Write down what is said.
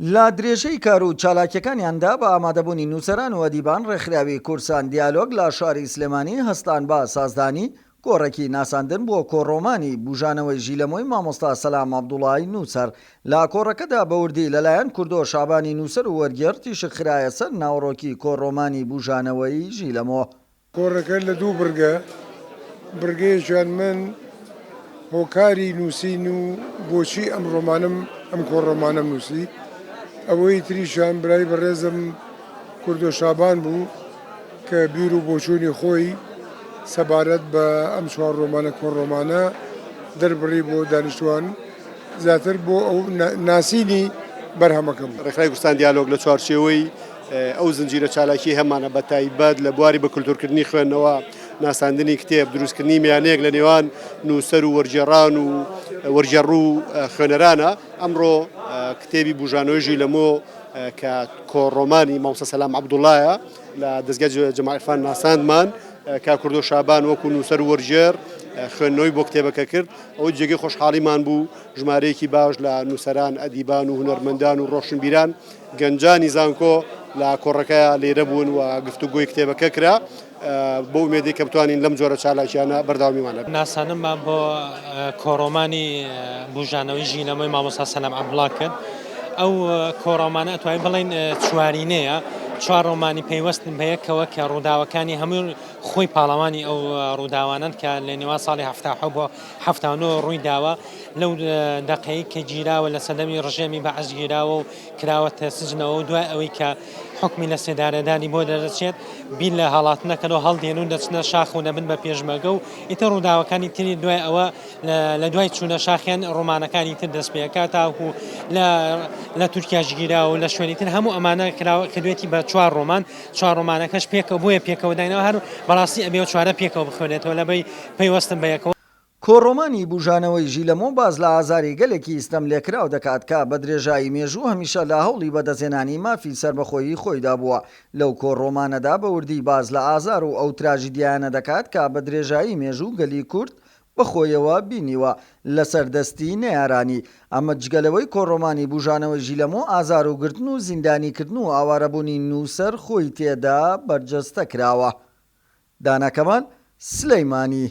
لا درێژەی کار و چالاکیەکانیاندا بە ئامادەبوونی نووسەران و ئەدیبان ڕێکخراوی کورسان دیالۆگ لە شاری سلێمانی هەستان بە سازدانی گۆڕێکی ناساندن بۆ کۆڕۆمانی بوژانەوەی ژیلەمۆی مامۆستا سەلام عەبدوڵڵای نووسەر لە کۆڕەکەدا بەوردی لەلایەن کوردۆ شابانی نووسەر و وەرگێڕ تیشک خرایە سەر ناوڕۆکی کۆڕۆمانی بوژانەوەی ژیلەمۆ. کۆڕەکە لە دوو برگەیەکیان من هۆکاری نووسین و بۆچی ئەم ڕۆمانم ئەم کۆڕۆمانەم نووسی، ئەوەی تریشان برای بەڕێزم کوردۆ شابان بوو کە بیر و بۆچوونی خۆی سەبارەت بە ئەم چوار ڕۆمانە کۆڕۆمانە دەربڕی بۆ دانیشتوان زیاتر بۆ ئەو ناسینی بەرهەمەکەم. ڕێکخراوی کورسان دیالۆگ لە چوارچێوەی ئەو زنجیرە چالاکی هەمانە بە تایبەت لە بواری بە کولتورکردنی خوێندنەوە، ناساندنی کتێب، دروستکردنی میانەیەک لە نێوان نووسەر و وەرجێڕان و وەرجێڕ و خوێنەرانە. ئەمڕۆ کتێبی بوژانەوەی ژیلەمۆ کە کۆڕۆمانی مامۆستا سەلام عەبدوڵڵایە لە دەستگای جەماعەتی عێرفان ناساندمان، کا کوردۆ شابان وەکو نووسەر و وەرجێڕ خوێندنەوەی بۆ کتێبەکە کرد. ئەوە جێگەی خۆشحاڵیمان بوو، ژمارەیەکی باش لە نووسەران، ئەدیبان و هونەرمەندان و ڕۆشنبیران گەنجانی زانکۆ لە کۆڕەکە لێرە بوون و گفتوگۆی کتێبەکە کرا بۆ ئومێدی کە بتوانین لەم جۆرە چالاکیانە بەرداوامیمانە. ناسانممان بۆ کۆڕۆمانی بوژانەوەی ژیلەمۆی مامۆستا سەلام عەبدوڵڵا کرد. ئەو کۆڕۆمانە ئەتوانین بڵێن چوارینەیە، چوار ڕۆمانی پەیوەستن بە یەکەوە کە ڕووداوەکانی هەموو خۆی پاڵەوانی ئەو ڕووداوانن کە لە نێوان ساڵی 1970 بۆ 1970 ڕووی داوە. لەو دەقەیەی کە گیراوە لە سەردەمی ڕژێمی بەعەز گیراوە و کراوەتە سجنەوە و دوای ئەوەی کە حکمی لە سێدارەدانی بۆ دەرەچێت بیر لە هەڵاتنەکەنەوە هەڵدێن و دەچنە شاخ و دەبن بە پێشمەگە و ئیتر ڕووداوەکانی تری دوای ئەوە لە دوای چوونە شاخیان ڕۆمانەکانی تر دەست پێکات تاکو لە تورکیاش گیراوە و لە شوێنی تر هەموو ئەمانە کردوێتی بە چوار ڕۆمانەکەش پێکەوە بۆیە پێکەوە داینەوە هەر بەڕاستی ئەبێ چوارە پێکەوە بخوێنێتەوە لەبەی پەیوەستن بە یەکەوە. کۆڕۆمانی بوژانەوەی ژیلەمۆ باز لە ئازاری گەلێکی ئیستەم لێکراو دەکات کە بە درێژایی مێژوو هەمیشە لە هەوڵی بەدەستهێنانی مافی سربەخۆیی خۆیدا بووە. لەو کۆڕۆمانەدا بەوردی باز لە ئازار و ئەو تراژیدیانە دەکات کە بە درێژایی مێژوو گەلی کورد بەخۆیەوە بینیوە لەسەر دەستی نەیارانی. ئەمە جگەلەوەی کۆڕۆمانی بوژانەوەی ژیلەمۆ ئازار و گرتن و زیندانیکردن و ئاوارەبوونی نووسەر خۆی تێدا بەرجەستە کراوە. دانا کەمال، سلەیمانی.